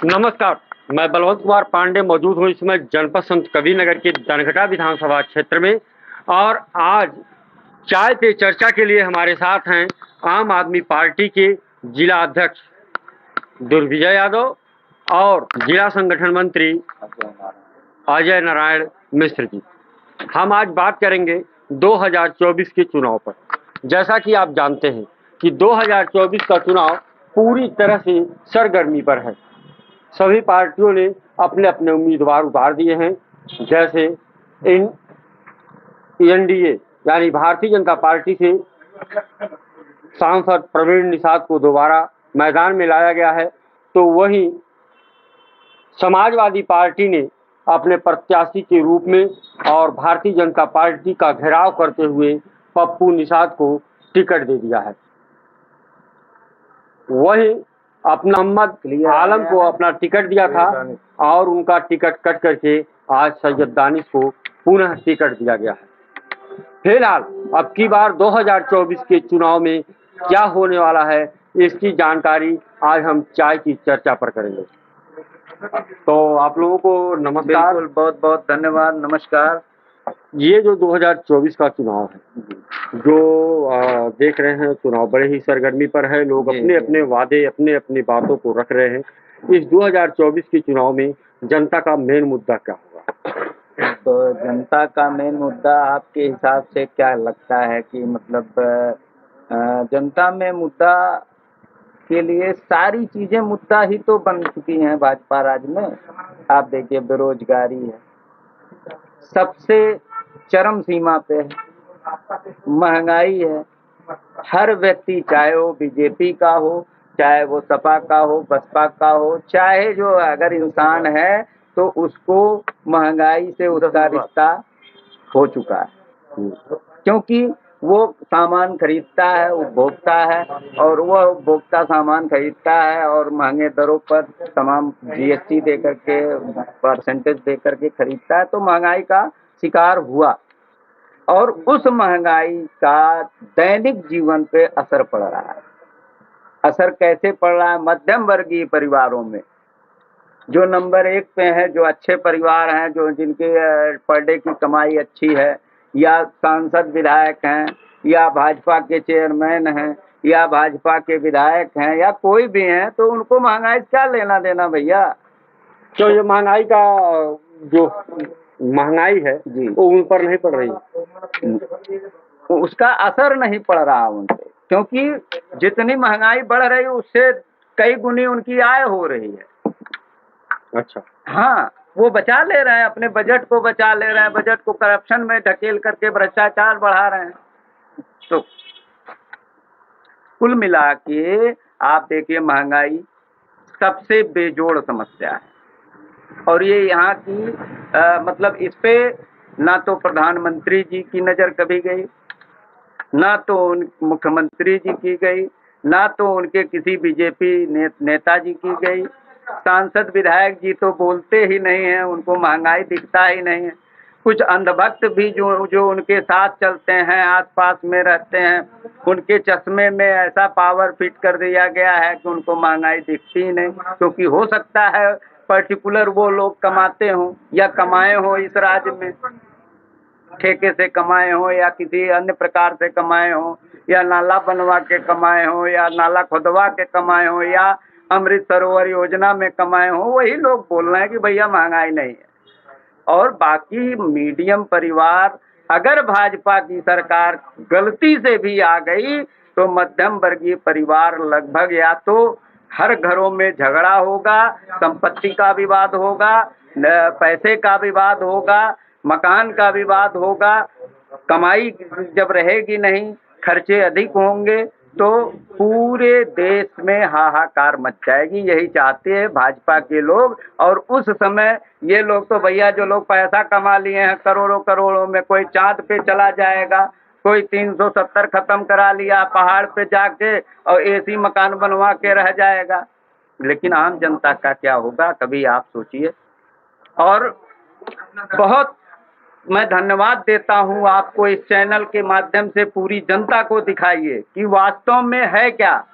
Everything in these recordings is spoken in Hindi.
नमस्कार, मैं बलवंत कुमार पांडे मौजूद हूँ इस समय जनपद संत कबीरनगर के दनघटा विधानसभा क्षेत्र में। और आज चाय पे चर्चा के लिए हमारे साथ हैं आम आदमी पार्टी के जिला अध्यक्ष दुर्विजय यादव और जिला संगठन मंत्री अजय नारायण मिश्र जी। हम आज बात करेंगे 2024 के चुनाव पर। जैसा कि आप जानते हैं कि 2024 का चुनाव पूरी तरह से सरगर्मी पर है। सभी पार्टियों ने अपने अपने उम्मीदवार उतार दिए हैं। जैसे एनडीए यानी भारतीय जनता पार्टी से सांसद प्रवीण निषाद को दोबारा मैदान में लाया गया है, तो वहीं समाजवादी पार्टी ने अपने प्रत्याशी के रूप में और भारतीय जनता पार्टी का घेराव करते हुए पप्पू निषाद को टिकट दे दिया है। वहीं अपना मोहम्मद आलम को अपना टिकट दिया था और उनका टिकट कट करके आज सैयद दानिश को पुनः टिकट दिया गया है। फिलहाल अब की बार 2024 के चुनाव में क्या होने वाला है, इसकी जानकारी आज हम चाय की चर्चा पर करेंगे। तो आप लोगों को नमस्कार, बहुत बहुत धन्यवाद। नमस्कार। ये जो 2024 का चुनाव है, जो देख रहे हैं, चुनाव बड़े ही सरगर्मी पर है। लोग अपने अपने वादे, अपने अपनी बातों को रख रहे हैं। इस 2024 के चुनाव में जनता का मेन मुद्दा क्या होगा? तो जनता का मेन मुद्दा आपके हिसाब से क्या लगता है कि मतलब जनता में मुद्दा के लिए सारी चीजें मुद्दा ही तो बन चुकी हैं भाजपा राज में। आप देखिए, बेरोजगारी है, सबसे चरम सीमा पे है, महंगाई है। हर व्यक्ति, चाहे वो बीजेपी का हो, चाहे वो सपा का हो, बसपा का हो, चाहे जो अगर इंसान है तो उसको महंगाई से उसका रिश्ता हो चुका है, क्योंकि वो सामान खरीदता है, उपभोक्ता है, और वह उपभोक्ता सामान खरीदता है और महंगे दरों पर तमाम जीएसटी दे करके, परसेंटेज दे करके खरीदता है, तो महंगाई का शिकार हुआ। और उस महंगाई का दैनिक जीवन पे असर पड़ रहा है। असर कैसे पड़ रहा है? मध्यम वर्गीय परिवारों में, जो नंबर 1 पे है, जो अच्छे परिवार हैं, जो जिनके पर डे की कमाई अच्छी है, या सांसद विधायक हैं, या भाजपा के चेयरमैन हैं, या भाजपा के विधायक हैं, या कोई भी हैं, तो उनको महंगाई से क्या लेना देना भैया? तो ये महंगाई का जो महंगाई है जी, वो उन पर नहीं पड़ रही, उसका असर नहीं पड़ रहा उन पे, क्योंकि जितनी महंगाई बढ़ रही है उससे कई गुनी उनकी आय हो रही है। अच्छा, हाँ, वो बचा ले रहे हैं, अपने बजट को बचा ले रहे हैं, बजट को करप्शन में ढकेल करके भ्रष्टाचार बढ़ा रहे हैं। तो कुल मिला के आप देखिए, महंगाई सबसे बेजोड़ समस्या है। और ये यहाँ की मतलब इस पे ना तो प्रधानमंत्री जी की नजर कभी गई, ना तो मुख्यमंत्री जी की गई, ना तो उनके किसी बीजेपी नेता जी की गई। सांसद विधायक जी तो बोलते ही नहीं हैं, उनको महंगाई दिखता ही नहीं है। कुछ अंधभक्त भी जो उनके साथ चलते हैं, आसपास में रहते हैं, उनके चश्मे में ऐसा पावर फिट कर दिया गया है कि उनको महंगाई दिखती ही नहीं। क्योंकि हो सकता है पर्टिकुलर वो लोग कमाते हों या कमाए हों, इस राज्य में ठेके से कमाए हों, या किसी अन्य प्रकार से कमाए हों, या नाला बनवा के कमाए हों, या नाला खुदवा के कमाए हों, या अमृत सरोवर योजना में कमाए हों, वही लोग बोल रहे हैं कि भैया महंगाई नहीं है। और बाकी मीडियम परिवार, अगर भाजपा की सरकार गलती से भी आ गई तो मध्यम वर्गीय परिवार लगभग या तो हर घरों में झगड़ा होगा, संपत्ति का विवाद होगा, पैसे का विवाद होगा, मकान का विवाद होगा। कमाई जब रहेगी नहीं, खर्चे अधिक होंगे, तो पूरे देश में हाहाकार मच जाएगी। यही चाहते हैं भाजपा के लोग। और उस समय ये लोग तो भैया, जो लोग पैसा कमा लिए हैं करोड़ों करोड़ों में, कोई चांद पे चला जाएगा, कोई 370 खत्म करा लिया पहाड़ पे जाके और एसी मकान बनवा के रह जाएगा। लेकिन आम जनता का क्या होगा, कभी आप सोचिए। और बहुत मैं धन्यवाद देता हूं आपको, इस चैनल के माध्यम से पूरी जनता को दिखाइए कि वास्तव में है क्या।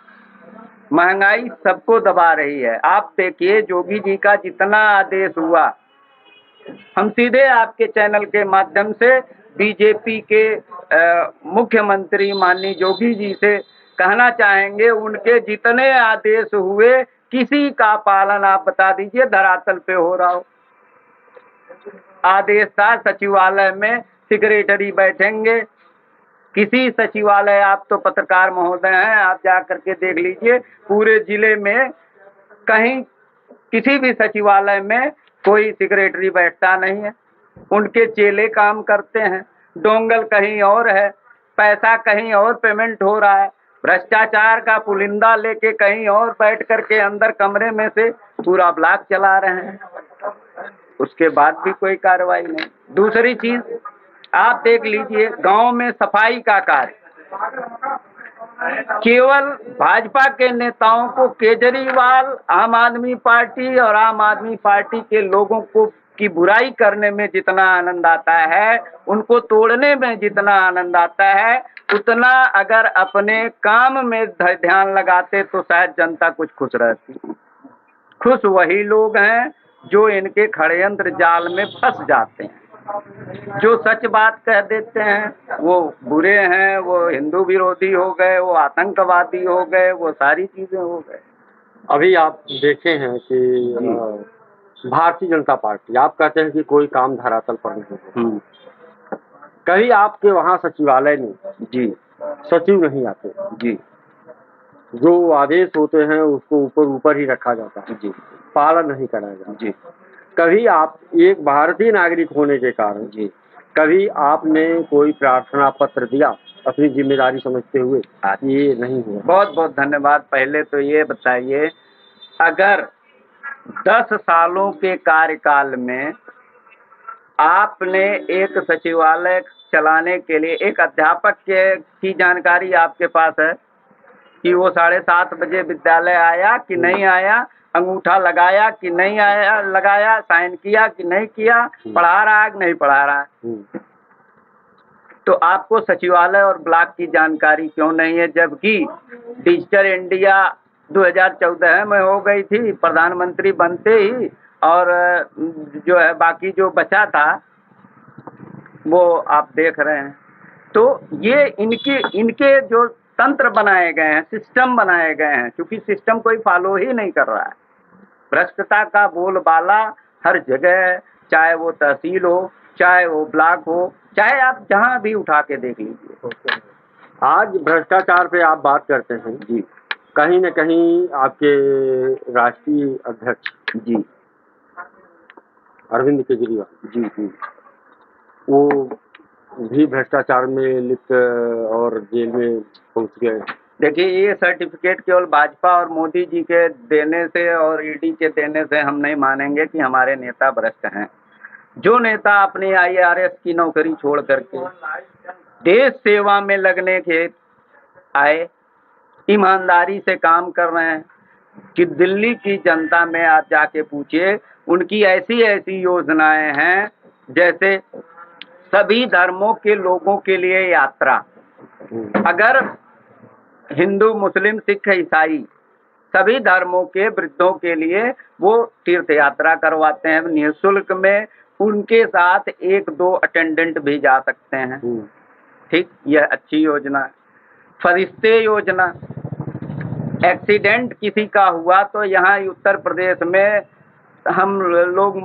महंगाई सबको दबा रही है। आप देखिए योगी जी का जितना आदेश हुआ, हम सीधे आपके चैनल के माध्यम से बीजेपी के मुख्यमंत्री माननीय योगी जी से कहना चाहेंगे, उनके जितने आदेश हुए किसी का पालन आप बता दीजिए धरातल पे हो रहा हो। आदेश था सचिवालय में सेक्रेटरी बैठेंगे, किसी सचिवालय, आप तो पत्रकार महोदय हैं, आप जा करके देख लीजिए पूरे जिले में कहीं किसी भी सचिवालय में कोई सेक्रेटरी बैठता नहीं है, उनके चेले काम करते हैं, डोंगल कहीं और है, पैसा कहीं और पेमेंट हो रहा है, भ्रष्टाचार का पुलिंदा लेके कहीं और बैठ करके अंदर कमरे में से पूरा ब्लॉक चला रहे हैं, उसके बाद भी कोई कार्रवाई नहीं। दूसरी चीज आप देख लीजिए गांव में सफाई का कार्य, केवल भाजपा के नेताओं को केजरीवाल, आम आदमी पार्टी और आम आदमी पार्टी के लोगों को की बुराई करने में जितना आनंद आता है, उनको तोड़ने में जितना आनंद आता है, उतना अगर अपने काम में ध्यान लगाते तो शायद जनता कुछ खुश रहती। खुश वही लोग हैं जो इनके षड्यंत्र जाल में फंस जाते हैं, जो सच बात कह देते हैं वो बुरे हैं, वो हिंदू विरोधी हो गए, वो आतंकवादी हो गए, वो सारी चीजें हो गए। अभी आप देखे हैं कि भारतीय जनता पार्टी, आप कहते हैं कि कोई काम धरातल पर नहीं है, कभी आपके वहाँ सचिवालय में जी सचिव नहीं आते जी, जो आदेश होते हैं उसको ऊपर ऊपर ही रखा जाता है जी, पालन नहीं कराया जाता जी, कभी आप एक भारतीय नागरिक होने के कारण जी, कभी आपने कोई प्रार्थना पत्र दिया अपनी जिम्मेदारी समझते हुए? ये नहीं हुआ। बहुत बहुत धन्यवाद। पहले तो ये बताइए, अगर 10 सालों के कार्यकाल में आपने एक सचिवालय चलाने के लिए, एक अध्यापक की जानकारी आपके पास है कि वो 7:30 बजे विद्यालय आया कि नहीं आया, अंगूठा लगाया कि नहीं आया लगाया, साइन किया कि नहीं किया, पढ़ा रहा है कि नहीं पढ़ा रहा है? तो आपको सचिवालय और ब्लॉक की जानकारी क्यों नहीं है? जबकि डिजिटल इंडिया 2014 में हो गई थी प्रधानमंत्री बनते ही, और जो है बाकी जो बचा था वो आप देख रहे हैं। तो ये इनके जो तंत्र बनाए गए हैं, सिस्टम बनाए गए हैं, क्योंकि सिस्टम कोई फॉलो ही नहीं कर रहा है। भ्रष्टता का बोलबाला हर जगह है, चाहे वो तहसील हो, चाहे वो ब्लॉक हो, चाहे आप जहां भी उठा के देख लीजिए। आज भ्रष्टाचार पे आप बात करते हैं जी, कहीं न कहीं आपके राष्ट्रीय अध्यक्ष जी, अरविंद केजरीवाल जी, जी, वो भी भ्रष्टाचार में लिप्त और जेल में पहुंच गए। देखिए ये सर्टिफिकेट केवल भाजपा और मोदी जी के देने से और ईडी के देने से हम नहीं मानेंगे कि हमारे नेता भ्रष्ट हैं। जो नेता अपनी IRS की नौकरी छोड़ करके देश सेवा में लगने के आए, ईमानदारी से काम कर रहे हैं, कि दिल्ली की जनता में आप जाके पूछिए, उनकी ऐसी ऐसी योजनाएं हैं जैसे सभी धर्मों के लोगों के लिए यात्रा, अगर हिंदू, मुस्लिम, सिख, ईसाई सभी धर्मों के वृद्धों के लिए वो तीर्थ यात्रा करवाते हैं निःशुल्क में, उनके साथ 1-2 अटेंडेंट भी जा सकते हैं। ठीक, यह अच्छी योजना है। फरिश्ते योजना, एक्सीडेंट किसी का हुआ तो यहाँ उत्तर प्रदेश में हम लोग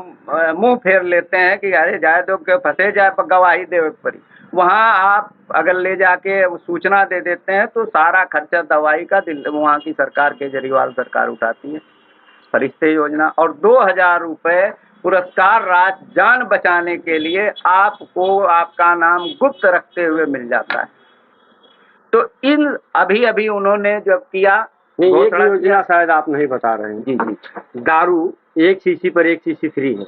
मुंह फेर लेते हैं कि अरे जाए तो फंसे जाए पर गवाही दे पड़ी। वहाँ आप अगर ले जाके सूचना दे देते हैं तो सारा खर्चा दवाई का वहाँ की सरकार, केजरीवाल सरकार उठाती है। फरिश्ते योजना, और 2000 रुपये पुरस्कार राशि जान बचाने के लिए आपको आपका नाम गुप्त रखते हुए मिल जाता है। तो इन अभी उन्होंने जब किया, एक योजना शायद आप नहीं बता रहे हैं। जी जी, दारू 1 शीशी पर 1 शीशी फ्री है।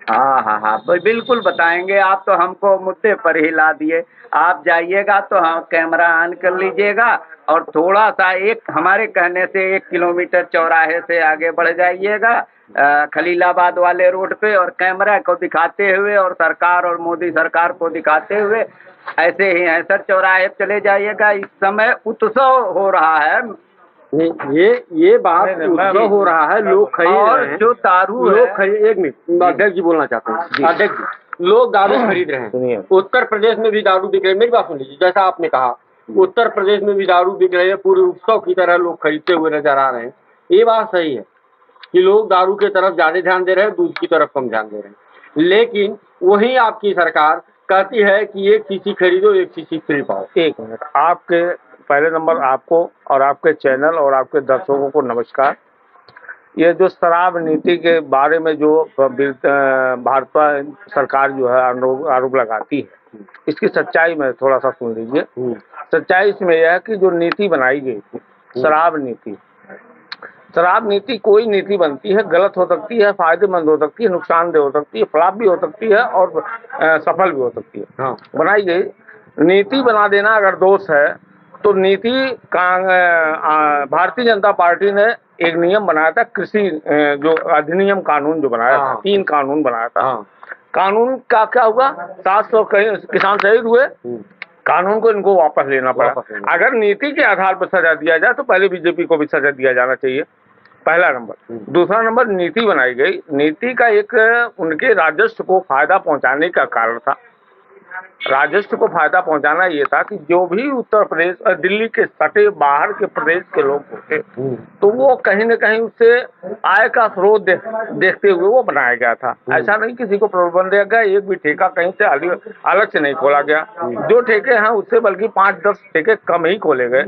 हाँ, बिल्कुल बताएंगे। आप तो हमको मुद्दे पर ही ला दिए। आप जाइएगा तो हाँ कैमरा ऑन कर लीजिएगा और थोड़ा सा हमारे कहने से 1 किलोमीटर चौराहे से आगे बढ़ जाइएगा खलीलाबाद वाले रोड पे, और कैमरा को दिखाते हुए और सरकार और मोदी सरकार को दिखाते हुए ऐसे ही हैसर चौराहे चले जाइएगा। इस समय उत्सव हो रहा है नहीं, ये बात उद्भव हो रहा है, लोग खरीद रहे और हैं, जो दारू लोग है, खरीद, एक मिनट अध्यक्ष जी बोलना चाहते हैं। अध्यक्ष जी, लोग दारू खरीद रहे सुनिए। हैं, उत्तर प्रदेश में भी दारू बिक रही है। मेरी बात सुन लीजिए, जैसा आपने कहा उत्तर प्रदेश में भी दारू बिक रही है, पूरे उत्सव की तरह लोग खरीदते हुए नजर आ रहे हैं। ये बात सही है कि लोग दारू की तरफ ज्यादा ध्यान दे रहे हैं, दूध की तरफ कम ध्यान दे रहे हैं, लेकिन वहीं आपकी सरकार कहती है कि एक शीशी खरीदो, एक शीशी फ्री पाओ। एक मिनट, आपके पहले नंबर आपको और आपके चैनल और आपके दर्शकों को नमस्कार। ये जो शराब नीति के बारे में जो भाजपा सरकार जो है आरोप लगाती है, इसकी सच्चाई में थोड़ा सा सुन लीजिए। सच्चाई इसमें यह है कि जो नीति बनाई गई थी, शराब नीति कोई नीति बनती है, गलत हो सकती है, फायदेमंद हो सकती है, नुकसानदेह हो सकती है, फ्लॉप भी हो सकती है और सफल भी हो सकती है। हाँ। बनाई गई नीति बना देना अगर दोष है तो नीति भारतीय जनता पार्टी ने एक नियम बनाया था, कृषि जो अधिनियम कानून जो बनाया था, 3 कानून बनाया था। कानून का क्या हुआ, 700 किसान शहीद हुए, कानून को इनको वापस लेना पड़ा। अगर नीति के आधार पर सजा दिया जाए तो पहले बीजेपी को भी सजा दिया जाना चाहिए, पहला नंबर। दूसरा नंबर, नीति बनाई गई, नीति का एक उनके राजस्व को फायदा पहुंचाने का कारण था। राजस्व को फायदा पहुंचाना ये था कि जो भी उत्तर प्रदेश और दिल्ली के सटे बाहर के प्रदेश के लोग होते तो वो कहीं न कहीं उससे आय का स्रोत देखते हुए वो बनाया गया था। ऐसा नहीं किसी को प्रलोभन दिया गया, एक भी ठेका कहीं से अलग से नहीं खोला गया। जो ठेके हैं उससे बल्कि 5-10 ठेके कम ही खोले गए।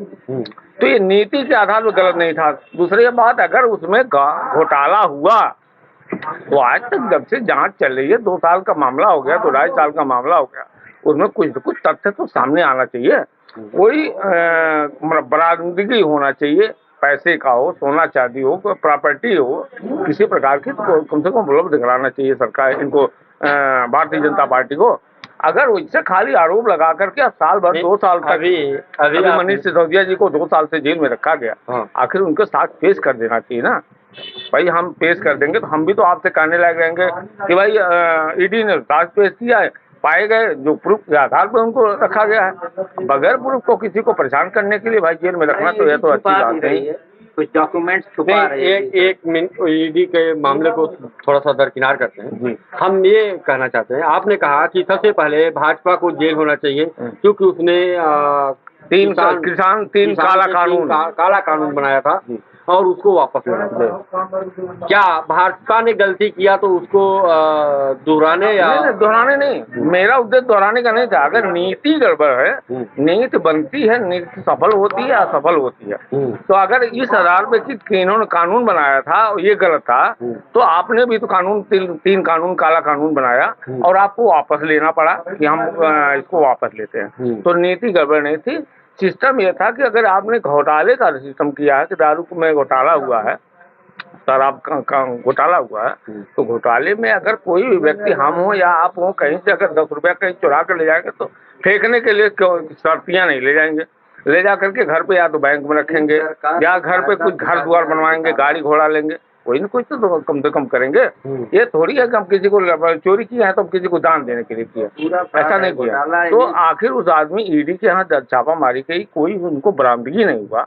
तो ये नीति के आधार पर गलत नहीं था। दूसरी बात, अगर उसमें घोटाला हुआ तो आज तक जब से जांच चल रही है, 2 साल का मामला हो गया, 2-2.5 साल का मामला हो गया, उसमें कुछ न कुछ तथ्य तो सामने आना चाहिए। कोई बरामदगी होना चाहिए, पैसे का हो, सोना चांदी हो, कोई प्रॉपर्टी हो, किसी प्रकार की तो कम से कम उपलब्ध कराना चाहिए सरकार इनको, भारतीय जनता पार्टी को। अगर उससे खाली आरोप लगा करके अब साल भर 2 साल तक अभी मनीष सिसोदिया जी को 2 साल से जेल में रखा गया, आखिर उनको साथ पेश कर देना चाहिए ना। भाई हम पेश कर देंगे तो हम भी तो आपसे कहने लग जाएंगे कि भाई ईडी ने साथ पेश किया है, पाए गए जो प्रूफ के आधार पर उनको रखा गया है। बगैर प्रूफ को किसी को परेशान करने के लिए भाई जेल में रखना तो यह तो अच्छी बात नहीं है। कुछ डॉक्यूमेंट्स छुपा रहे हैं। एक मिनट ईडी के मामले को थोड़ा सा दरकिनार करते हैं। हम ये कहना चाहते हैं, आपने कहा कि सबसे पहले भाजपा को जेल होना चाहिए क्योंकि उसने 3 काला कानून बनाया था और उसको वापस लेना चाहिए। क्या भाजपा ने गलती किया तो उसको दोहराने या दोहराने नहीं, मेरा उद्देश्य दोहराने का नहीं था। अगर नीति गड़बड़ है, नीति बनती है, नीति सफल होती है, असफल होती है, तो अगर इस आधार पे कि इन्होंने कानून बनाया था ये गलत था तो आपने भी तो कानून 3 कानून काला कानून बनाया और आपको वापस लेना पड़ा कि हम इसको वापस लेते हैं। तो नीति गड़बड़ नहीं थी, सिस्टम यह था कि अगर आपने घोटाले का सिस्टम किया है कि दारू में घोटाला हुआ है, शराब का घोटाला हुआ है, तो घोटाले में अगर कोई भी व्यक्ति, हम हो या आप हो, कहीं से अगर 10 रुपया कहीं चुरा कर ले जाएंगे तो फेंकने के लिए क्यों शर्तियाँ नहीं ले जाएंगे, ले जा करके घर पे या तो बैंक में रखेंगे या घर पे कुछ घर द्वार बनवाएंगे, गाड़ी घोड़ा लेंगे, कोई न कोई तो कम से कम करेंगे। ये थोड़ी है कि हम किसी को चोरी किया है तो हम किसी को दान देने के लिए किया, ऐसा नहीं किया। तो आखिर उस आदमी ईडी के यहाँ छापा मारी गई, कोई उनको बरामदगी नहीं हुआ।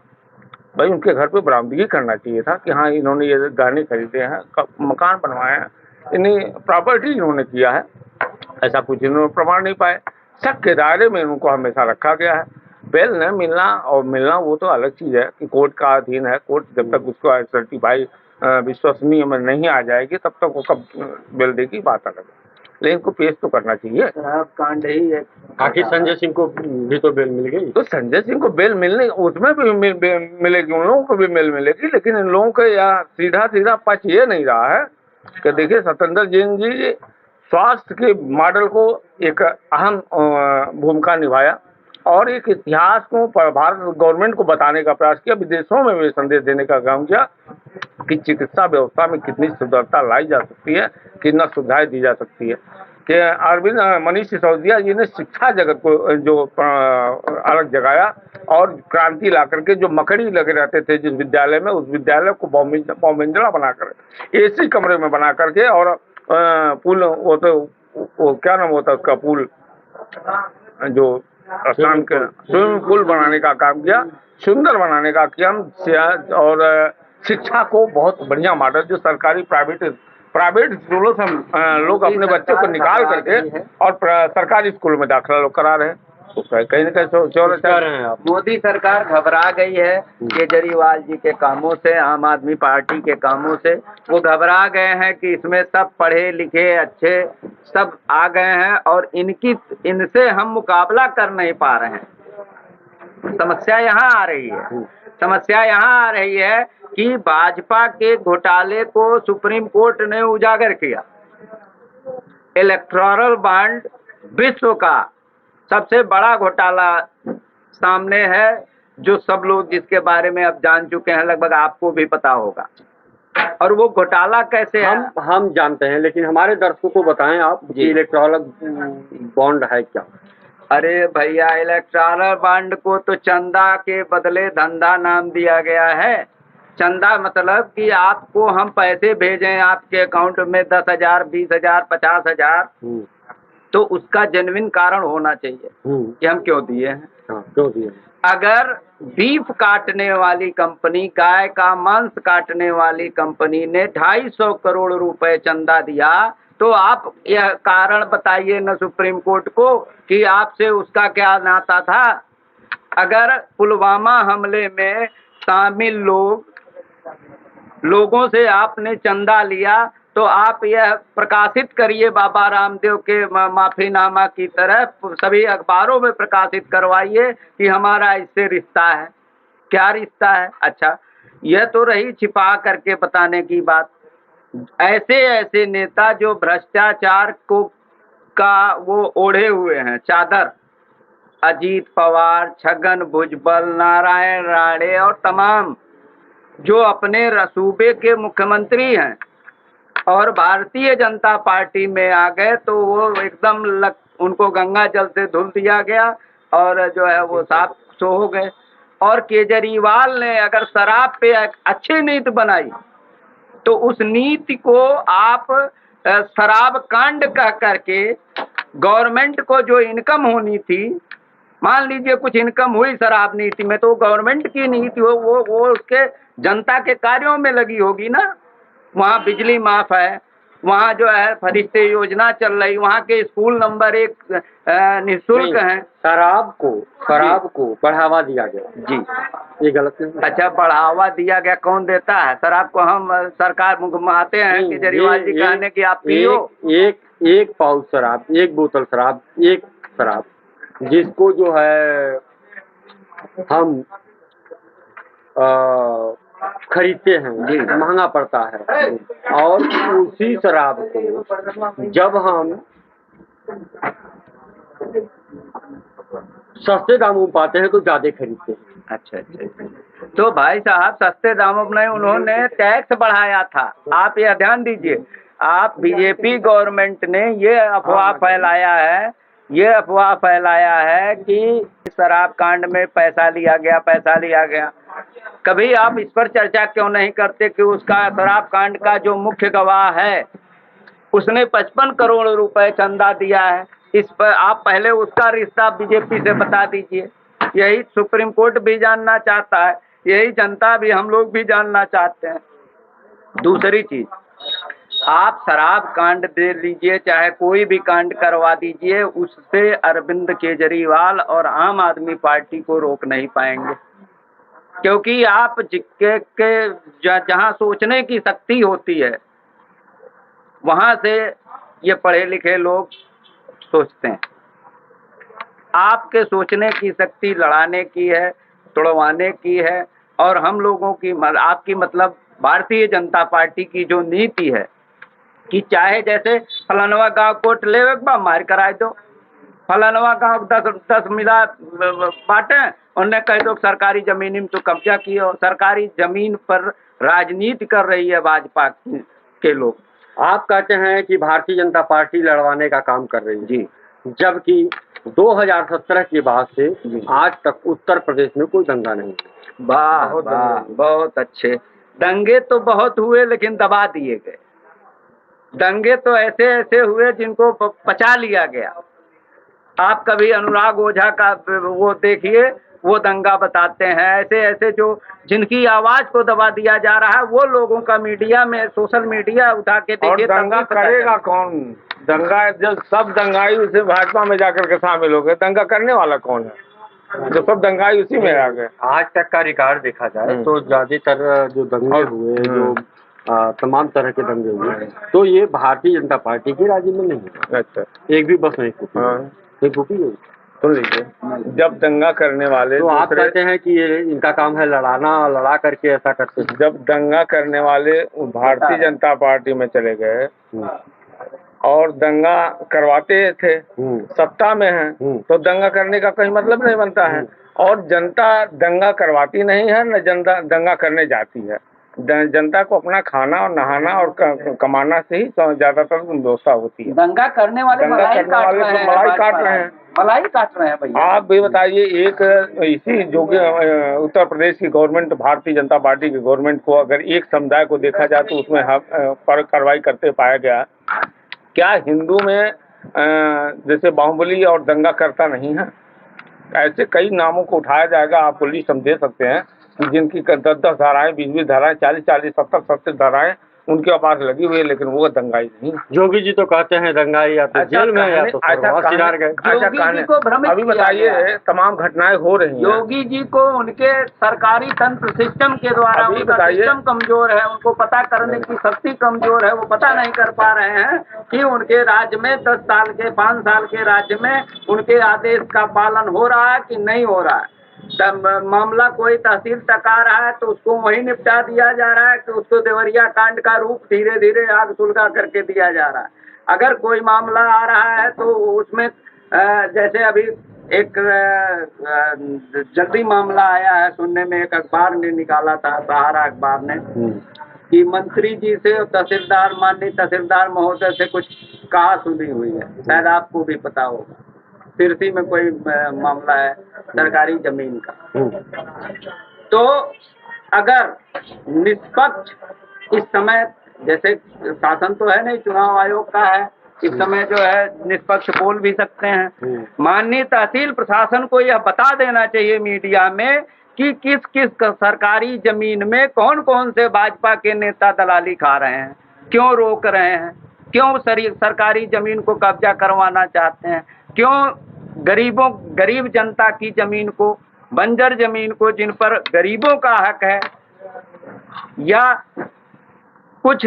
भाई उनके घर पे बरामदगी करना चाहिए था कि हाँ इन्होंने ये गाने खरीदे हैं, मकान बनवाए हैं, इन्हीं प्रॉपर्टी इन्होंने किया है, ऐसा कुछ इन्होंने प्रमाण नहीं पाए। शक के दायरे में उनको हमेशा रखा गया है। बेल न मिलना और मिलना वो तो अलग चीज़ है कि कोर्ट का अधीन है, कोर्ट जब तक उसको सर्टिफाई विश्वसनीय में नहीं आ जाएगी तब तक वो कब बेल देगी, बात अलग है, लेकिन इनको पेश तो करना चाहिए। कांड ही है। आखिर संजय सिंह को भी तो बेल मिल गई, तो संजय सिंह को बेल मिलने उसमें भी मिलेगी, उन लोगों को भी बेल मिलेगी, लेकिन इन लोगों का यहाँ सीधा पक्ष ये नहीं रहा है कि देखिए सत्येंद्र जैन जी स्वास्थ्य के मॉडल को एक अहम भूमिका निभाया और एक इतिहास को भारत गवर्नमेंट को बताने का प्रयास किया, विदेशों में भी संदेश देने का काम किया कि चिकित्सा व्यवस्था में कितनी सुंदरता लाई जा सकती है, कितना सुविधाएं दी जा सकती है। कि अरविंद मनीष सिसोदिया जी ने शिक्षा जगत को जो अलग जगाया और क्रांति ला करके जो मकड़ी लगे रहते थे जिस विद्यालय में, उस विद्यालय को बहुमंजिला बनाकर AC कमरे में बना करके और पुल वो क्या नाम होता है उसका, पुल जो स्नान का स्विमिंग पूल बनाने का काम किया, सुंदर बनाने का काम किया, और शिक्षा को बहुत बढ़िया मॉडल जो सरकारी प्राइवेट स्कूलों से लोग अपने बच्चों को निकाल करके और सरकारी स्कूल में दाखिला लोग करा रहे हैं, तो कहीं न कहीं मोदी सरकार घबरा गई है केजरीवाल जी के कामों से, आम आदमी पार्टी के कामों से। वो घबरा गए हैं कि इसमें सब पढ़े लिखे अच्छे सब आ गए हैं और इनसे हम मुकाबला कर नहीं पा रहे हैं। समस्या यहाँ आ रही है, समस्या यहाँ आ रही है कि भाजपा के घोटाले को सुप्रीम कोर्ट ने उजागर किया। इलेक्टोरल बॉन्ड विश्व का सबसे बड़ा घोटाला सामने है, जो सब लोग जिसके बारे में अब जान चुके हैं, लगभग आपको भी पता होगा। और वो घोटाला कैसे है हम जानते हैं, लेकिन हमारे दर्शकों को बताएं आप कि इलेक्टोरल बॉन्ड है क्या। अरे भैया, इलेक्टोरल बॉन्ड को तो चंदा के बदले धंधा नाम दिया गया है। चंदा मतलब कि आपको हम पैसे भेजें आपके अकाउंट में 10,000, 20,000, 50,000, तो उसका जेन्युइन कारण होना चाहिए कि हम क्यों दिए हैं। क्यों दिए? अगर बीफ काटने वाली कंपनी, गाय का मांस काटने वाली कंपनी ने 250 करोड़ रुपए चंदा दिया, तो आप यह कारण बताइए न सुप्रीम कोर्ट को कि आपसे उसका क्या नाता था। अगर पुलवामा हमले में शामिल लोगों से आपने चंदा लिया, तो आप यह प्रकाशित करिए बाबा रामदेव के माफीनामा की तरह, सभी अखबारों में प्रकाशित करवाइए कि हमारा इससे रिश्ता है। क्या रिश्ता है? अच्छा, यह तो रही छिपा करके बताने की बात। ऐसे ऐसे नेता जो भ्रष्टाचार का वो ओढ़े हुए हैं चादर, अजीत पवार, छगन भुजबल, नारायण राणे और तमाम जो अपने सूबे के मुख्यमंत्री हैं और भारतीय जनता पार्टी में आ गए, तो वो एकदम उनको गंगा जल से धुल दिया गया और जो है वो साफ सो हो गए। और केजरीवाल ने अगर शराब पे अच्छी नीति बनाई, तो उस नीति को आप शराब कांड कह करके गवर्नमेंट को जो इनकम होनी थी, मान लीजिए कुछ इनकम हुई शराब नीति में, तो गवर्नमेंट की नीति हो वो उसके जनता के कार्यों में लगी होगी ना। वहाँ बिजली माफ है, वहाँ जो है फरिश्ते योजना चल रही, वहाँ के स्कूल नंबर 1 निःशुल्क हैं। शराब को बढ़ावा दिया गया जी, ये गलत नहीं। अच्छा, बढ़ावा दिया गया, कौन देता है शराब को? हम सरकार मुखमाते हैं केजरीवाल जी कहने की आप पियो। एक पाउच शराब, एक बोतल शराब, एक शराब जिसको जो है हम खरीदते हैं जी, महंगा पड़ता है, और उसी शराब को जब हम सस्ते दामों में पाते हैं तो ज्यादा खरीदते हैं। अच्छा, तो भाई साहब सस्ते दामों में नहीं, उन्होंने टैक्स बढ़ाया था। आप यह ध्यान दीजिए, आप बीजेपी गवर्नमेंट ने ये अफवाह फैलाया है कि शराब कांड में पैसा लिया गया। कभी आप इस पर चर्चा क्यों नहीं करते कि उसका शराब कांड का जो मुख्य गवाह है उसने 55 करोड़ रुपए चंदा दिया है। इस पर आप पहले उसका रिश्ता बीजेपी से बता दीजिए। यही सुप्रीम कोर्ट भी जानना चाहता है, यही जनता भी, हम लोग भी जानना चाहते हैं। दूसरी चीज, आप शराब कांड दे लीजिए, चाहे कोई भी कांड करवा दीजिए, उससे अरविंद केजरीवाल और आम आदमी पार्टी को रोक नहीं पाएंगे, क्योंकि आप जहाँ सोचने की शक्ति होती है वहां से ये पढ़े लिखे लोग सोचते हैं। आपके सोचने की शक्ति लड़ाने की है, तोड़वाने की है, और हम लोगों की, आपकी मतलब भारतीय जनता पार्टी की जो नीति है कि चाहे जैसे फलानवा गांव कोर्ट ले मार कराए दो, फलानवा गांव 10 मिला बांटे, उन्हें कह दो सरकारी जमीन में तो कब्जा किए हो। सरकारी जमीन पर राजनीति कर रही है भाजपा के लोग। आप कहते हैं कि भारतीय जनता पार्टी लड़वाने का काम कर रही है जी, जबकि 2017 के बाद से आज तक उत्तर प्रदेश में कोई दंगा नहीं। बहुत अच्छे दंगे तो बहुत हुए, लेकिन दबा दिए गए। दंगे तो ऐसे ऐसे हुए जिनको पचा लिया गया। आप कभी अनुराग ओझा का वो देखिए, वो दंगा बताते हैं। ऐसे ऐसे जो जिनकी आवाज को दबा दिया जा रहा है, वो लोगों का मीडिया में, सोशल मीडिया उठा के देखिए। और दंगा करेगा कौन? दंगा जब सब दंगाई उसे भाजपा में जाकर के शामिल हो गए, दंगा करने वाला कौन है? जो सब दंगाई उसी में आ गए। आज तक का रिकॉर्ड देखा जाए तो ज्यादातर जो दंगे हुए, जो तमाम तरह के दंगे हुए, तो ये भारतीय जनता पार्टी के राज्य में नहीं है। अच्छा, एक भी बस नहीं फूटी। हाँ, एक फूटी है। सुन लीजिए, जब दंगा करने वाले, तो आप कहते हैं कि ये इनका काम है लड़ाना, लड़ा करके ऐसा करते हैं। जब दंगा करने वाले भारतीय जनता पार्टी में चले गए और दंगा करवाते थे, सत्ता में हैं, तो दंगा करने का कोई मतलब नहीं बनता है। और जनता दंगा करवाती नहीं है, न जनता दंगा करने जाती है। जनता को अपना खाना और नहाना और कमाना से ही ज्यादातर व्यवस्था होती है। दंगा करने वाले मलाई काट रहे हैं, मलाई काट रहे हैं भैया। आप भी बताइए, एक इसी जो उत्तर प्रदेश की गवर्नमेंट, भारतीय जनता पार्टी की गवर्नमेंट को अगर एक समुदाय को देखा जाए तो उसमें पर कार्रवाई करते पाया गया। क्या हिंदू में जैसे बाहुबली और दंगा करता नहीं है? ऐसे कई नामों को उठाया जाएगा, आप पुलिस हम दे सकते हैं जिनकी 10-10 धाराएं, 20-20 धाराएं, 40-40, 70-70 धाराएं उनके पास लगी हुई है, लेकिन वो दंगाई नहीं। जोगी जी तो कहते हैं दंगाई या तो जेल में या तो सिरार गए। अभी बताइए, तमाम घटनाएं हो रही हैं। योगी जी को उनके सरकारी तंत्र सिस्टम के द्वारा, उनका सिस्टम कमजोर है, उनको पता करने की शक्ति कमजोर है। वो पता नहीं कर पा रहे हैं कि उनके राज्य में 10 साल के, 5 साल के राज्य में उनके आदेश का पालन हो रहा है कि नहीं हो रहा है। मामला कोई तहसील तक आ रहा है तो उसको वहीं निपटा दिया जा रहा है कि उसको देवरिया कांड का रूप धीरे धीरे आग सुलगा करके दिया जा रहा है। अगर कोई मामला आ रहा है तो उसमें जैसे अभी एक जल्दी मामला आया है सुनने में, एक अखबार ने निकाला था, सहारा अखबार ने, कि मंत्री जी से तहसीलदार, माननीय तहसीलदार महोदय से कुछ कहा सुनी हुई है, शायद आपको भी पता होगा। सिरसी में कोई मामला है सरकारी जमीन का। तो अगर निष्पक्ष इस समय, जैसे शासन तो है नहीं, चुनाव आयोग का है, इस समय जो है निष्पक्ष बोल भी सकते हैं। माननीय तहसील प्रशासन को यह बता देना चाहिए मीडिया में कि किस किस सरकारी जमीन में कौन कौन से भाजपा के नेता दलाली खा रहे हैं, क्यों रोक रहे हैं, क्यों सरकारी जमीन को कब्जा करवाना चाहते हैं, क्यों गरीब जनता की जमीन को, बंजर जमीन को, जिन पर गरीबों का हक है या कुछ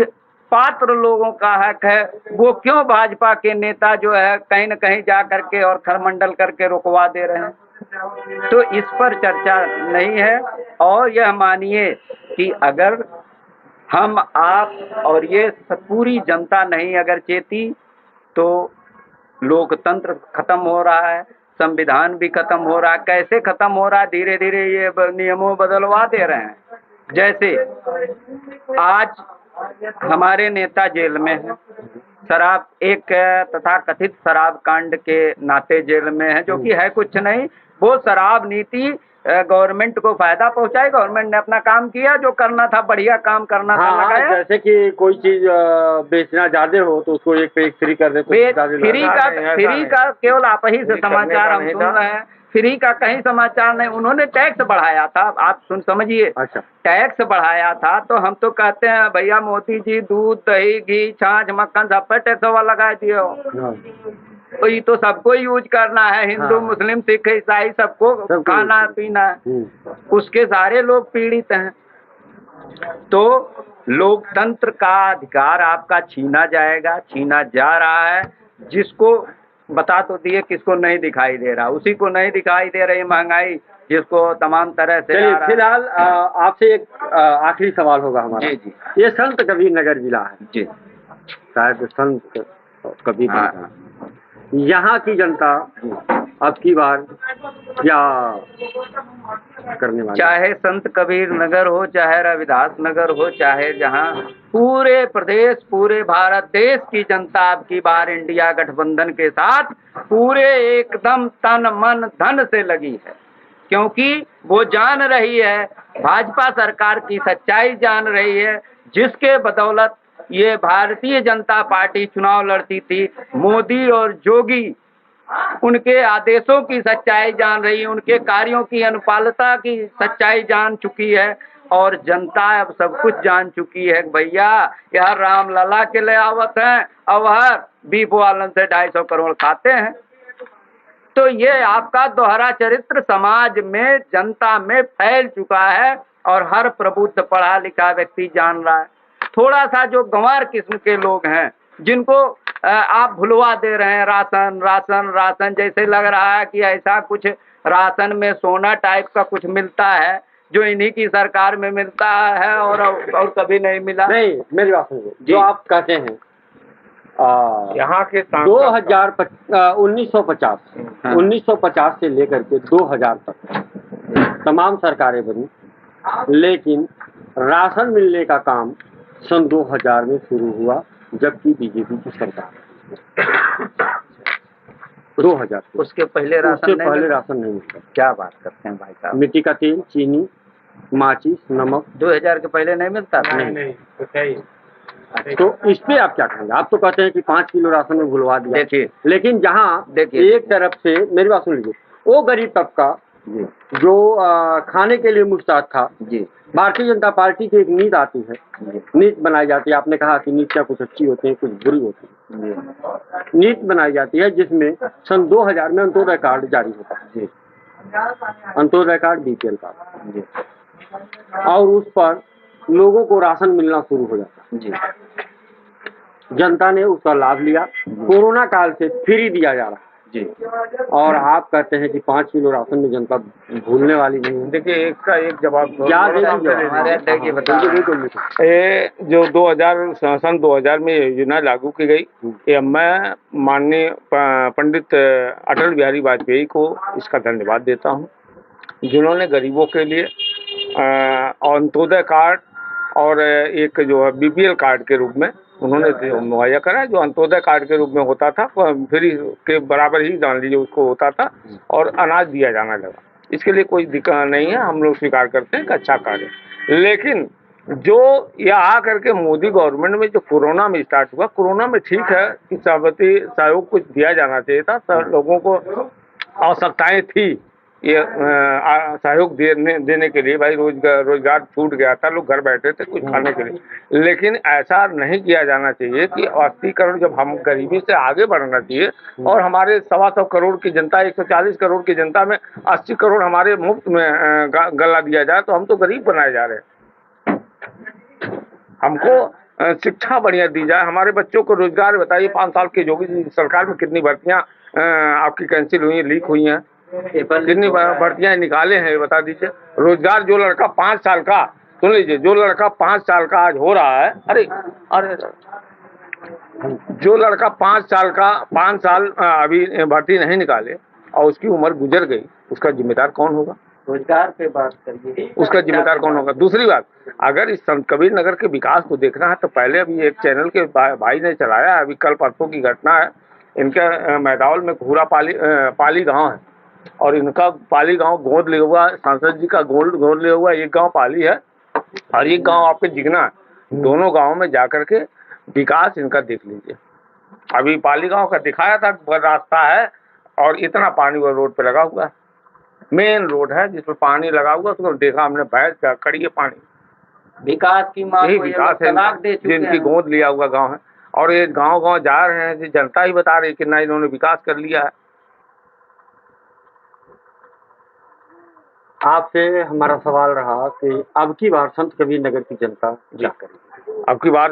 पात्र लोगों का हक है, वो क्यों भाजपा के नेता जो है कहीं न कहीं जा करके और खरमंडल करके रुकवा दे रहे हैं। तो इस पर चर्चा नहीं है। और यह मानिए कि अगर हम, आप और ये पूरी जनता नहीं अगर चेती तो लोकतंत्र खत्म हो रहा है, संविधान भी खत्म हो रहा है। कैसे खत्म हो रहा है? धीरे धीरे ये नियमों बदलवा दे रहे हैं। जैसे आज हमारे नेता जेल में है, शराब, एक तथा कथित शराब कांड के नाते जेल में है, जो कि है कुछ नहीं, वो शराब नीति गवर्नमेंट को फायदा पहुंचाए। गवर्नमेंट ने अपना काम किया, जो करना था, बढ़िया काम करना था, लगाया। जैसे कि कोई चीज बेचना ज्यादा हो तो उसको एक पे एक फ्री कर दे। फ्री का केवल आप ही से समाचार हम सुन रहे हैं, फ्री का कहीं समाचार नहीं। उन्होंने टैक्स बढ़ाया था, आप समझिए। अच्छा, टैक्स बढ़ाया था तो हम तो कहते हैं भैया मोदी जी दूध, दही, घी, छाछ, मक्खन सब पर टैक्स वाला लगा दिए हो। तो ये तो सबको यूज करना है, हिंदू, मुस्लिम, सिख, ईसाई, सबको खाना पीना है, उसके सारे लोग पीड़ित हैं। तो लोकतंत्र का अधिकार आपका छीना जाएगा, छीना जा रहा है। जिसको बता तो दिए, किसको नहीं दिखाई दे रहा, उसी को नहीं दिखाई दे रही महंगाई, जिसको तमाम तरह से। फिलहाल आपसे एक आखिरी सवाल होगा हमारा। जी। ये संत कबीर नगर जिला है जी, शायद संत कबीर, यहाँ की जनता अब की बार क्या करने वाली? चाहे संत कबीर नगर हो, चाहे रविदास नगर हो, चाहे जहाँ, पूरे प्रदेश, पूरे भारत देश की जनता अब की बार इंडिया गठबंधन के साथ पूरे एकदम तन मन धन से लगी है। क्योंकि वो जान रही है, भाजपा सरकार की सच्चाई जान रही है, जिसके बदौलत ये भारतीय जनता पार्टी चुनाव लड़ती थी। मोदी और जोगी उनके आदेशों की सच्चाई जान रही है, उनके कार्यों की अनुपालता की सच्चाई जान चुकी है, और जनता अब सब कुछ जान चुकी है कि भैया यह रामलला के ले आवत हैं, अब हर बीफ वालन से 250 करोड़ खाते हैं। तो ये आपका दोहरा चरित्र समाज में, जनता में फैल चुका है, और हर प्रबुद्ध पढ़ा लिखा व्यक्ति जान रहा है। थोड़ा सा जो गंवार किस्म के लोग हैं, जिनको आप भुलवा दे रहे हैं राशन राशन राशन, जैसे लग रहा है कि ऐसा कुछ राशन में सोना टाइप का कुछ मिलता है जो इन्हीं की सरकार में मिलता है और कभी नहीं मिला। नहीं, मेरी बात सुनिए, जो आप कहते हैं यहाँ के 1950 से लेकर के 2000 तक तमाम सरकारें बनी, लेकिन राशन मिलने का काम सन 2000 में शुरू हुआ, जबकि बीजेपी की सरकार 2000 उसके पहले राशन नहीं मिलता। क्या बात करते हैं भाई साहब? मिट्टी का तेल, चीनी, माचिस, नमक 2000 के पहले नहीं मिलता था? नहीं। तो इस पे आप क्या कहेंगे? आप तो कहते हैं कि 5 किलो राशन में भुलवा दिया। देखिए, लेकिन जहाँ देखिए, एक तरफ से, मेरी बात सुन लीजिए, वो गरीब तबका जो खाने के लिए मुश्ताक था जी, भारतीय जनता पार्टी की एक नीति आती है, नीति बनाई जाती है। आपने कहा कि नीतियाँ कुछ अच्छी होती हैं, कुछ बुरी होती है। नीति बनाई जाती है जिसमें सन 2000 में अंत्योदय कार्ड जारी होता है, अंत्योदय कार्ड, बीपीएल कार्ड, और उस पर लोगों को राशन मिलना शुरू हो जाता है जी। जनता ने उसका लाभ लिया, कोरोना काल से फ्री दिया जा रहा है जी, और आप कहते हैं कि 5 किलो राशन में जनता भूलने वाली नहीं है। देखिए, एक का एक जवाब क्या ये जो 2000 सन 2000 में योजना लागू की गई, ये मैं माननीय पंडित अटल बिहारी वाजपेयी को इसका धन्यवाद देता हूँ, जिन्होंने गरीबों के लिए अंत्योदय कार्ड और एक जो है बीपीएल कार्ड के रूप में उन्होंने मुहैया करा, जो अंत्योदय कार्ड के रूप में होता था, फ्री के बराबर ही जान लीजिए उसको होता था, और अनाज दिया जाना लगा। इसके लिए कोई दिक्कत नहीं है, हम लोग स्वीकार करते हैं कि अच्छा कार्य। लेकिन जो यह आ करके मोदी गवर्नमेंट में जो कोरोना में स्टार्ट हुआ, कोरोना में ठीक है कि सार्वत्रिक सहयोग कुछ दिया जाना चाहिए था, सब लोगों को आवश्यकताएं थी ये सहयोग देने के लिए। भाई रोजगार छूट गया था, लोग घर बैठे थे कुछ खाने के लिए, लेकिन ऐसा नहीं किया जाना चाहिए कि 80 करोड़, जब हम गरीबी से आगे बढ़ना चाहिए, और हमारे 125 करोड़ की जनता, 140 करोड़ की जनता में 80 करोड़ हमारे मुफ्त में गला दिया जाए, तो हम तो गरीब बनाए जा रहे हैं। हमको शिक्षा बढ़िया दी जाए, हमारे बच्चों को रोजगार। बताइए 5 साल की योगी सरकार में कितनी भर्तियां आपकी कैंसिल हुई, लीक हुई हैं, कितनी भर्तियां निकाले हैं, बता दीजिए। रोजगार जो लड़का 5 साल का, सुन लीजिए, जो लड़का 5 साल का आज हो रहा है, अरे जो लड़का 5 साल अभी भर्ती नहीं निकाले और उसकी उम्र गुजर गई, उसका जिम्मेदार कौन होगा? रोजगार पे बात करिए, उसका जिम्मेदार कौन होगा? दूसरी बात, अगर इस संत कबीर नगर के विकास को देखना है तो पहले अभी एक चैनल के भाई ने चलाया, अभी कल परसों की घटना है, इनके मैदावल में घूरा पाली गांव है, और इनका पाली गांव गोद लिया हुआ, सांसद जी का गोद लिया हुआ, एक गांव पाली है और एक गांव आपके जिगना है। दोनों गांवों में जाकर के विकास इनका देख लीजिए। अभी पाली गांव का दिखाया था, रास्ता है और इतना पानी वो रोड पे लगा हुआ है, मेन रोड है जिसमें पानी लगा हुआ, उसको देखा हमने, भैंस क्या खड़ी है पानी। विकास की मां को विकास है जिनकी गोद लिया हुआ गांव है, और ये गांव जा रहे हैं, जनता ही बता रही कि ना इन्होंने विकास कर लिया है। आपसे हमारा सवाल रहा कि अब की बार संत कबीर नगर की जनता क्या करेगी? अब की बार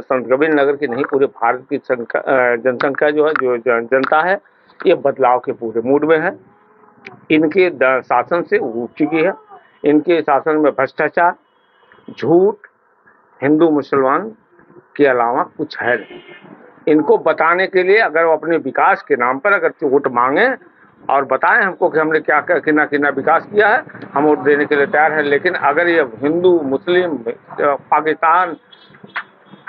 संत कबीर नगर की नहीं, पूरे भारत की जनसंख्या जो है, जो जनता है, ये बदलाव के पूरे मूड में है। इनके शासन से उब चुकी है। इनके शासन में भ्रष्टाचार, झूठ, हिंदू मुसलमान के अलावा कुछ है नहीं। इनको बताने के लिए अगर वो अपने विकास के नाम पर अगर वोट मांगे और बताएं हमको कि हमने क्या कितना विकास किया है, हम वोट देने के लिए तैयार हैं। लेकिन अगर ये हिंदू मुस्लिम, पाकिस्तान,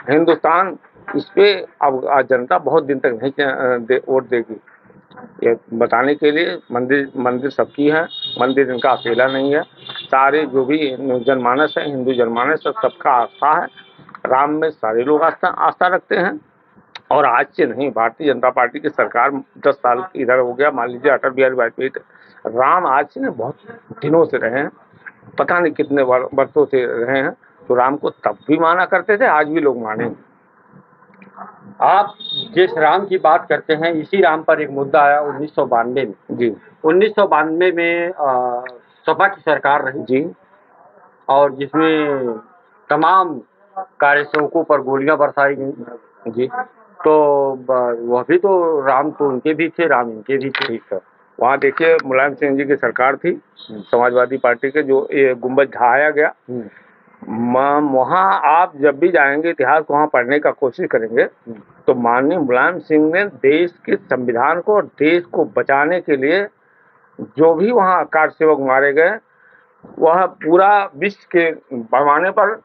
हिंदुस्तान, इस पे अब जनता बहुत दिन तक नहीं वोट देगी। ये बताने के लिए मंदिर सबकी है, मंदिर इनका अकेला नहीं है, सारे जो भी जनमानस है, हिंदू जनमानस है, सबका आस्था है। राम में सारे लोग आस्था रखते हैं, और आज से नहीं, भारतीय जनता पार्टी की सरकार 10 साल इधर हो गया, मान लीजिए अटल बिहारी वाजपेयी, राम आज से नहीं बहुत दिनों से रहे हैं, पता नहीं कितने वर्षों से रहे हैं, तो राम को तब भी माना करते थे, आज भी लोग मानेंगे। आप जिस राम की बात करते हैं, इसी राम पर एक मुद्दा आया 1992 में। जी 1992 में सपा की सरकार रही जी, और जिसमें तमाम कार्यसेवकों पर गोलियां बरसाई गई जी तो वह भी तो राम तो उनके भी थे, राम इनके भी थे। ठीक है। वहाँ देखिए मुलायम सिंह जी की सरकार थी, समाजवादी पार्टी के, जो ये गुम्बद ढहाया गया। वहाँ आप जब भी जाएंगे, इतिहास को वहाँ पढ़ने का कोशिश करेंगे, तो माननीय मुलायम सिंह ने देश के संविधान को और देश को बचाने के लिए जो भी वहाँ कारसेवक मारे गए, वह पूरा विश्व के पैमाने पर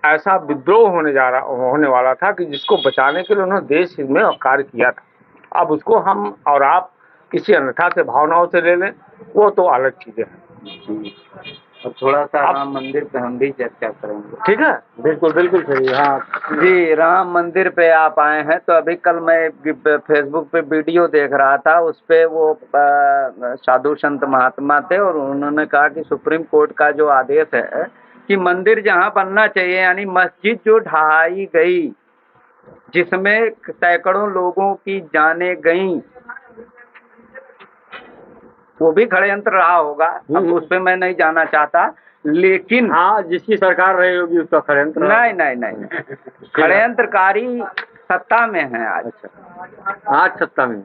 ऐसा विद्रोह होने वाला था कि जिसको बचाने के लिए उन्होंने देश हित में कार्य किया था। अब उसको हम और आप किसी अन्यथा से भावनाओं से ले लें, वो तो अलग चीजें हैं। और थोड़ा सा राम मंदिर पे हम भी चर्चा करेंगे। ठीक है, बिल्कुल बिल्कुल सही। हाँ जी, राम मंदिर पे आप आए हैं, तो अभी कल मैं फेसबुक पे वीडियो देख रहा था, उस पे वो साधु संत महात्मा थे और उन्होंने कहा कि सुप्रीम कोर्ट का जो आदेश है कि मंदिर जहाँ बनना चाहिए, यानी मस्जिद जो ढहाई गई जिसमें सैकड़ों लोगों की जानें गईं, वो भी षड्यंत्र रहा होगा। अब उस पे मैं नहीं जाना चाहता, लेकिन हाँ, जिसकी सरकार रही होगी उसका षड्यंत्र। नहीं षड्यंत्रकारी सत्ता में है आज। अच्छा, आज सत्ता में।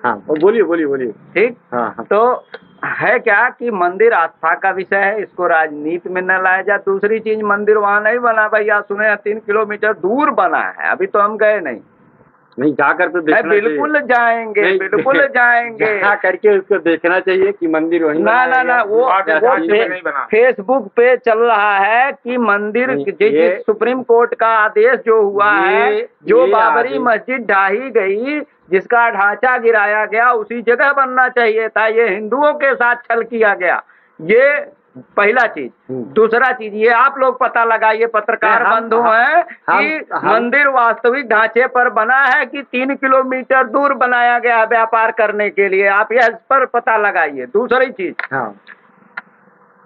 हाँ, बोलिए। ठीक। हाँ। तो है क्या कि मंदिर आस्था का विषय है, इसको राजनीति में न लाया जाए। दूसरी चीज, मंदिर वहाँ नहीं बना भैया, सुने 3 किलोमीटर दूर बना है, अभी तो हम गए नहीं जाकर तो देखना बिल्कुल जाएंगे, बिल्कुल जाएंगे। करके उसको देखना चाहिए कि मंदिर वहीं ना वो फेसबुक पे चल रहा है कि मंदिर जिस सुप्रीम कोर्ट का आदेश जो हुआ है, जो बाबरी मस्जिद ढाही गई, जिसका ढांचा गिराया गया, उसी जगह बनना चाहिए था। ये हिंदुओं के साथ छल किया गया, ये पहला चीज। दूसरा चीज, ये आप लोग पता लगाइए, पत्रकार बंधु हैं, कि मंदिर वास्तविक ढांचे पर बना है कि 3 किलोमीटर दूर बनाया गया व्यापार करने के लिए, आप इस पर पता लगाइए। दूसरी चीज,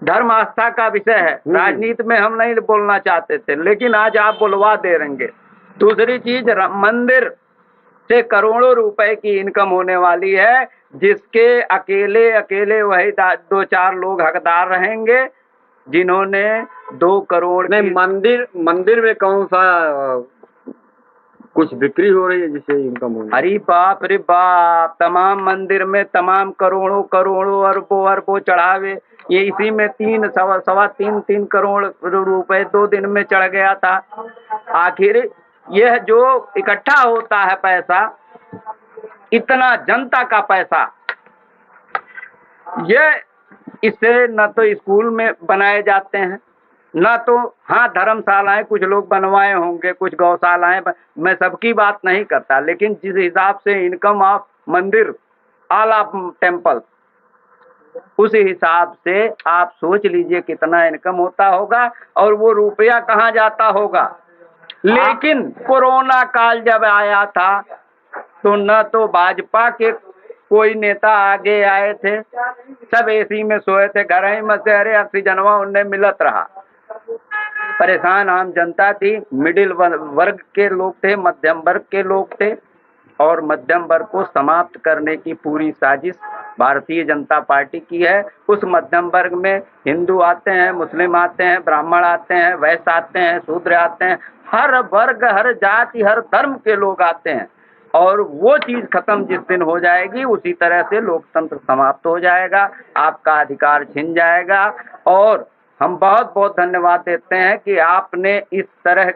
धर्म आस्था का विषय है, राजनीति में हम नहीं बोलना चाहते थे, लेकिन आज आप बुलवा दे रहेंगे। दूसरी चीज, मंदिर से करोड़ों रुपए की इनकम होने वाली है, जिसके अकेले वही 2-4 लोग हकदार रहेंगे, जिन्होंने 2 करोड़ नहीं। मंदिर में कौन सा कुछ बिक्री हो रही है जिससे इनकम हो रही है? अरे बाप, तमाम मंदिर में तमाम करोड़ों अरबों चढ़ावे, ये इसी में 3 करोड़ रुपए 2 दिन में चढ़ गया था। आखिर यह जो इकट्ठा होता है पैसा, इतना जनता का पैसा, यह इससे न तो स्कूल में बनाए जाते हैं, न तो हाँ धर्मशालाएं कुछ लोग बनवाए होंगे, कुछ गौशालाएं, मैं सबकी बात नहीं करता, लेकिन जिस हिसाब से इनकम ऑफ मंदिर, ऑल ऑफ टेम्पल, उस हिसाब से आप सोच लीजिए कितना इनकम होता होगा और वो रुपया कहाँ जाता होगा। लेकिन कोरोना काल जब आया था तो न तो भाजपा के कोई नेता आगे आए थे, सब एसी में सोए थे, घर ही में से, अरे ऑक्सीजनवा उन्हें मिलत रहा। परेशान आम जनता थी, मिडिल वर्ग के लोग थे, मध्यम वर्ग के लोग थे, और मध्यम वर्ग को समाप्त करने की पूरी साजिश भारतीय जनता पार्टी की है। उस मध्यम वर्ग में हिंदू आते हैं, मुस्लिम आते हैं, ब्राह्मण आते हैं, वैश्य आते हैं, शूद्र आते हैं, हर वर्ग, हर जाति, हर धर्म के लोग आते हैं, और वो चीज खत्म जिस दिन हो जाएगी, उसी तरह से लोकतंत्र समाप्त हो जाएगा, आपका अधिकार छिन जाएगा। और हम बहुत बहुत धन्यवाद देते हैं कि आपने इस तरह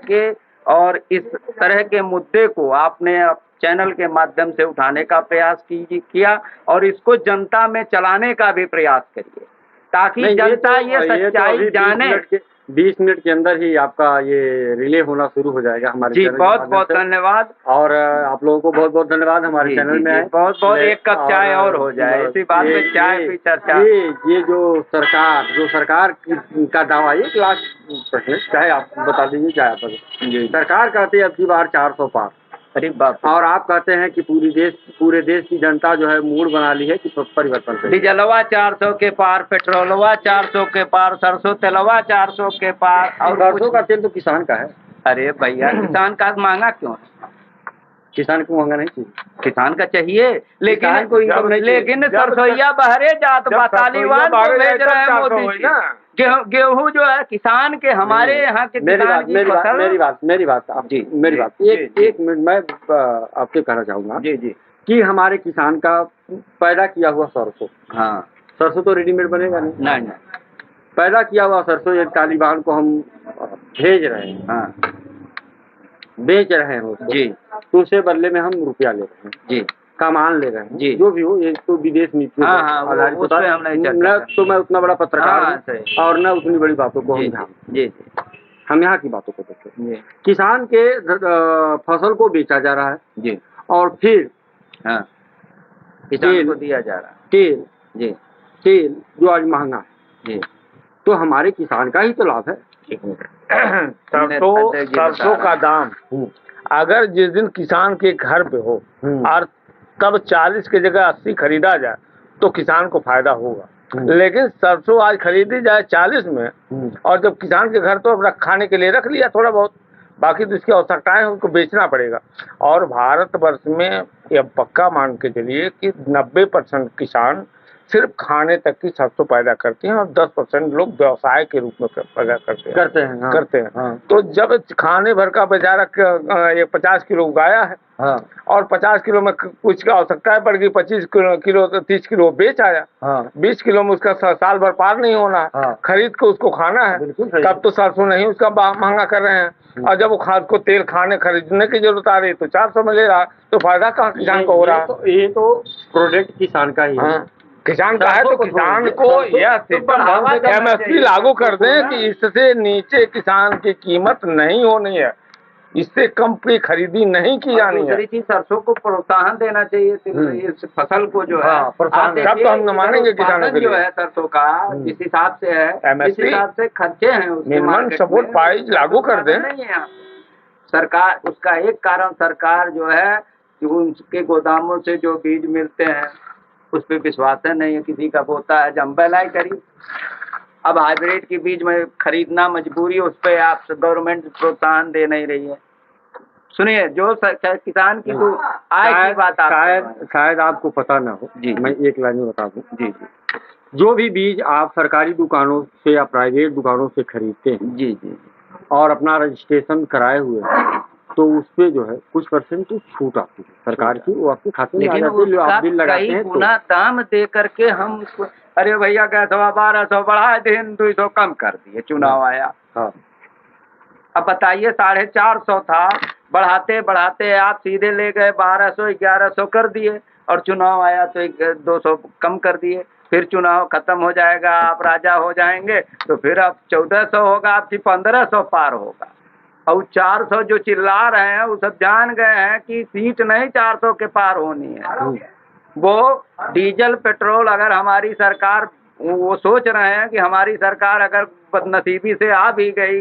के मुद्दे को आपने चैनल के माध्यम से उठाने का प्रयास किया, और इसको जनता में चलाने का भी प्रयास करिए, ताकि जनता ये सच्चाई जाने। 20 मिनट के अंदर ही आपका ये रिले होना शुरू हो जाएगा हमारे जी। बहुत बहुत धन्यवाद, और आप लोगों को बहुत बहुत धन्यवाद हमारे चैनल में आए। बहुत बहुत। एक कप चाय और हो जाए, इसी बात में चाय की चर्चा। ये जो सरकार का दावा, एक लास्ट प्रश्न, चाहे आप बता दीजिए, चाहे आप सरकार कहती है अब की बार 400 पार, अरे बाप, और आप कहते हैं कि पूरे देश की जनता जो है मूड बना ली है कि परिवर्तन चाहिए। डीजलवा 400 के पार, पेट्रोलवा 400 के पार, सरसों तेलवा 400 के पार, और सरसों का तेल तो किसान का है। अरे भैया किसान का महंगा क्यों है? किसान को महंगा नहीं चाहिए, किसान का चाहिए, लेकिन को इनकम नहीं चाहिए। लेकिन सरसोईया बहरे जात तालिबान को भेज रहे हैं मोदी जी। गेहूं जो है किसान के, हमारे यहाँ के किसान की फसल। मेरी बात आप जी, मेरी बात एक मिनट मैं आपसे कहना चाहूंगा जी जी कि हमारे किसान का पैदा किया हुआ सरसों, हाँ, सरसों तो रेडीमेड बनेगा नहीं, नहीं, पैदा किया हुआ सरसों ये तालिबान को हम भेज रहे हैं, हाँ बेच रहे हैं उसको, जी, तो उसके बदले में हम रुपया ले रहे हैं जी, सामान ले रहे हैं जी, जो भी हो, ये तो विदेश नीति हाँ, हाँ, उस पे हम नहीं चर्चा न तो मैं उतना बड़ा पत्रकार हाँ, हूं और न उतनी बड़ी बातों को जी, हम ध्यान, जी, हम यहाँ की बातों को देखते हैं। जी, किसान के फसल को बेचा जा रहा है जी, और फिर हाँ, किसान को दिया जा रहा तेल जी, तेल जो आज महंगा है, जी, तो हमारे किसान का ही तो लाभ है। सरसों का दाम अगर जिस दिन किसान के घर पे हो और तब 40 की जगह 80 खरीदा जाए तो किसान को फायदा होगा, लेकिन सरसों आज खरीदी जाए 40 में और जब किसान के घर तो अब खाने के लिए रख लिया थोड़ा बहुत, बाकी तो इसकी आवश्यकताएं हैं उनको बेचना पड़ेगा। और भारतवर्ष में यह पक्का मान के चलिए कि 90% किसान सिर्फ खाने तक की सरसों पैदा करते हैं और 10% लोग व्यवसाय के रूप में पैदा करते हैं। हाँ। तो जब खाने भर का बेचारा 50 किलो उगाया है, हाँ। और 50 किलो में कुछ का आवश्यकता पड़ गई, 25 किलो 30 किलो बेच आया, हाँ। 20 किलो में उसका साल भर पार नहीं होना है, हाँ। खरीद को उसको खाना है, तब तो सरसों नहीं उसका महंगा कर रहे हैं। और जब वो खाद को तेल खाने खरीदने की जरूरत आ रही तो 400 में ले रहा, तो फायदा कहाँ किसान को हो रहा है? ये तो प्रोडक्ट किसान का ही है। किसान का है, तो किसान को यह MSP लागू कर दें कि इससे नीचे किसान की कीमत नहीं होनी है, इससे कम की खरीदी नहीं की जानी है। दूसरी चीज सरसों को प्रोत्साहन देना चाहिए, इस फसल को जो है तब तो हम न मानेंगे किसानों के लिए। जो है सरसों का जिस हिसाब से है, जिस हिसाब से खर्चे हैं, मिनिमम सपोर्ट प्राइस लागू कर दें। नहीं है सरकार, उसका एक कारण सरकार जो है कि उनके गोदामों से जो बीज मिलते हैं उस पर विश्वास नहीं है, किसी का बोता है जम्बेलाई करी, अब हाइब्रिड की बीज में खरीदना मजबूरी, उस पर आप गवर्नमेंट प्रोत्साहन दे नहीं रही है। सुनिए, जो किसान की तो आय की बात शायद आपको पता ना हो जी, मैं एक लाइन में बता दूं जी, जो भी बीज आप सरकारी दुकानों से या प्राइवेट दुकानों से खरीदते हैं जी जी और अपना रजिस्ट्रेशन कराए हुए हैं, तो उस पे जो है कुछ % तो छूट आती है सरकार की, वो आपके खाते में आ जाती है, आप बिल लगाते हैं तो दाम दे करके हम अरे भैया क्या 1200 बढ़ा दिए, 200 कम कर दिए, चुनाव आया। हाँ। अब बताइए 450 था, बढ़ाते बढ़ाते आप सीधे ले गए 1200 1100 कर दिए, और चुनाव आया तो 200 कम कर दिए, फिर चुनाव खत्म हो जाएगा, आप राजा हो जाएंगे तो फिर अब 1400 होगा, आपकी 1500 पार होगा। और 400 जो चिल्ला रहे हैं वो सब जान गए हैं कि सीट नहीं 400 के पार होनी है। वो डीजल पेट्रोल अगर हमारी सरकार, वो सोच रहे हैं कि हमारी सरकार अगर बदनसीबी से आ भी गई,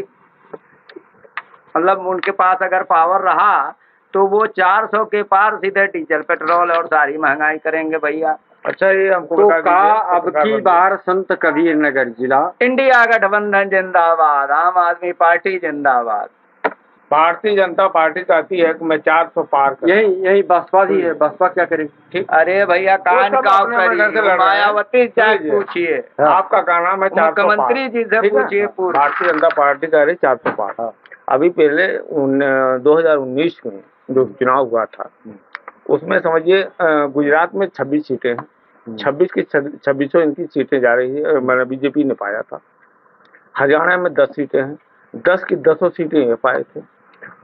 मतलब उनके पास अगर पावर रहा तो वो 400 के पार सीधे डीजल पेट्रोल और सारी महंगाई करेंगे भैया। अच्छा, ये हमको तो अब की बार संत कबीर नगर जिला इंडिया गठबंधन जिंदाबाद, आम आदमी पार्टी जिंदाबाद। भारतीय जनता पार्टी चाहती है कि मैं 400 पार करूं। यही बसपा ही है, बसपा क्या करेगी? ठीक, अरे भैया कान का मायावती से पूछिए, आपका क्या नाम है? मुख्यमंत्री जी से पूछिए। भारतीय जनता पार्टी कह रही 400 पार। अभी पहले 2019 में जो चुनाव हुआ था उसमें समझिए गुजरात में 26 सीटें हैं, 26 की 2600 इनकी सीटें जा रही है, मैंने बीजेपी ने पाया था। हरियाणा में 10 सीटें हैं, 10 की 200 सीटें ये पाए थे।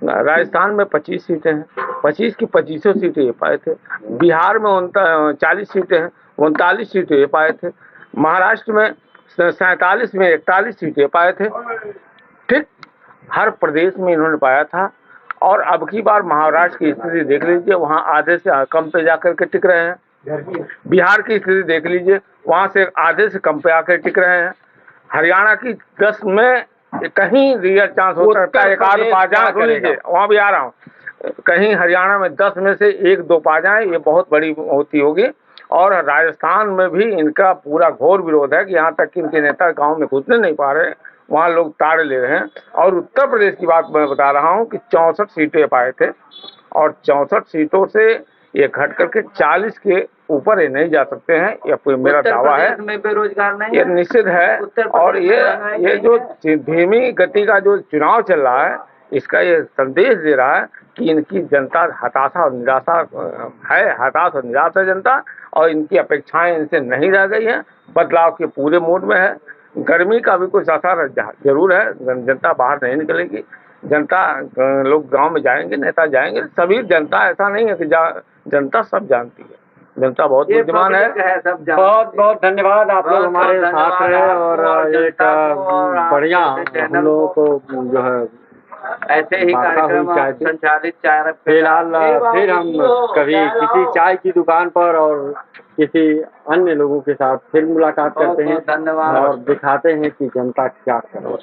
राजस्थान में 25 सीटें हैं, 25 की 2500 सीटें ये पाए थे। बिहार में 40 सीटें हैं, 39 सीटें ये पाए थे। महाराष्ट्र में 47 में 41 सीटें पाए थे। ठीक, हर प्रदेश में इन्होंने पाया था। और अब की बार महाराष्ट्र की स्थिति देख लीजिए, वहाँ आधे से कम पे जाकर के टिक रहे हैं। बिहार की स्थिति देख लीजिए, वहाँ से आधे से कम पे आकर टिक रहे हैं। हरियाणा की 10 में कहीं रियल चांस हो सकता है, एक आध 5 लीजिए, वहाँ भी आ रहा हूँ। कहीं हरियाणा में 10 में से 1-2 पा जाए, ये बहुत बड़ी होती होगी। और राजस्थान में भी इनका पूरा घोर विरोध है कि यहाँ तक कि इनके नेता गांव में घुसने नहीं पा रहे, वहाँ लोग ताड़े ले रहे हैं। और उत्तर प्रदेश की बात मैं बता रहा हूँ कि 64 सीटें पाए थे और 64 सीटों से ये घट करके 40 के ऊपर ये नहीं जा सकते हैं, ये मेरा दावा है। में बेरोजगार नहीं ये निश्चित है। और ये जो धीमी गति का जो चुनाव चल रहा है, इसका ये संदेश दे रहा है कि इनकी जनता हताशा और निराशा है, हताश और निराश है जनता, और इनकी अपेक्षाएं इनसे नहीं रह गई हैं। बदलाव के पूरे मूड में है। गर्मी का भी कुछ असर जरूर है, जनता बाहर नहीं निकलेगी, जनता लोग गांव में जाएंगे, नेता जाएंगे, सभी जनता, ऐसा नहीं है कि जनता सब जानती है, जनता बहुत बुद्धिमान है। सब बहुत बहुत धन्यवाद, आप लोग हमारे साथ रहे और एक बढ़िया हम लोगों को जो है ऐसे ही कार्यक्रम संचालित चाय। फिलहाल फिर हम कभी किसी चाय की दुकान पर और किसी अन्य लोगों के साथ फिर मुलाकात करते हैं। धन्यवाद। और दिखाते हैं कि जनता क्या कर रही है।